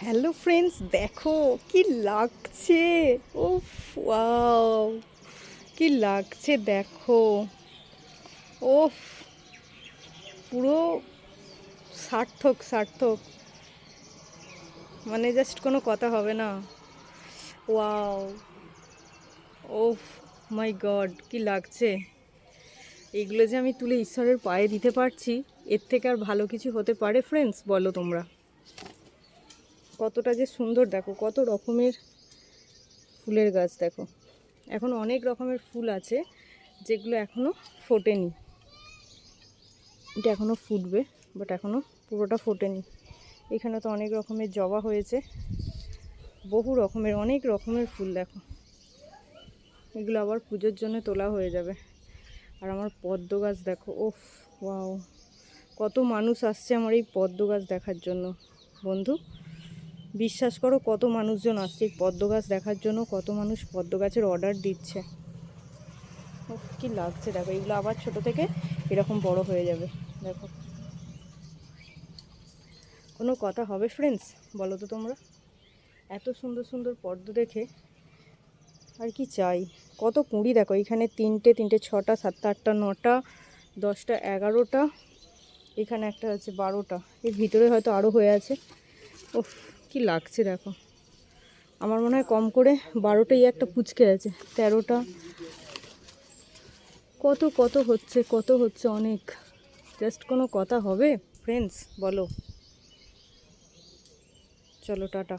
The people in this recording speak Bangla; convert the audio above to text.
হ্যালো ফ্রেন্ডস, দেখো কি লাগছে। উফ, ওয়াও, কি লাগছে দেখো। ওফ, পুরো সার্থক সার্থক, মানে জাস্ট কোনো কথা হবে না। ওয়াও, ওফ, মাই গড, কি লাগছে। এগুলো যে আমি তুলে ঈশ্বরের পায়ে দিতে পারছি, এর থেকে আর ভালো কিছু হতে পারে ফ্রেন্ডস? বলো তোমরা। কতটা যে সুন্দর, দেখো কত রকমের ফুলের গাছ। দেখো এখন অনেক রকমের ফুল আছে যেগুলো এখনও ফোটেনি। এটা এখনও ফুটবে, বাট এখনও পুরোটা ফোটেনি। এখানে তো অনেক রকমের জবা হয়েছে, বহু রকমের অনেক রকমের ফুল। দেখো এগুলো আবার পুজোর জন্য তোলা হয়ে যাবে। আর আমার পদ্ম গাছ দেখো, ওফ, ওয়াও, কত মানুষ আসছে আমার এই পদ্ম গাছ দেখার জন্য। বন্ধু, বিশ্বাস করো কত মানুষজন আসছে এই পদ্ম গাছ দেখার জন্য, কত মানুষ পদ্ম গাছের অর্ডার দিচ্ছে। উফ, কি লাগছে দেখো। এগুলো আবার ছোট থেকে এরকম বড় হয়ে যাবে। দেখো, কোনো কথা হবে ফ্রেন্ডস? বলো তো তোমরা। এত সুন্দর সুন্দর পদ্ম দেখে আর কি চাই। কত কুঁড়ি দেখো, এখানে তিনটে, 6টা, 7টা, 8টা, 9টা, 10টা, 11টা, এখানে একটা আছে 12টা। এর ভিতরে হয়তো আরও হয়ে আছে। উফ, কি লাগছে দেখো। আমার মনে হয় কম করে 12টাই একটা পুচকে আছে, 13টা। কত কত হচ্ছে, কত হচ্ছে, অনেক। জাস্ট কোনো কথা হবে ফ্রেন্ডস? বলো। চলো, টাটা।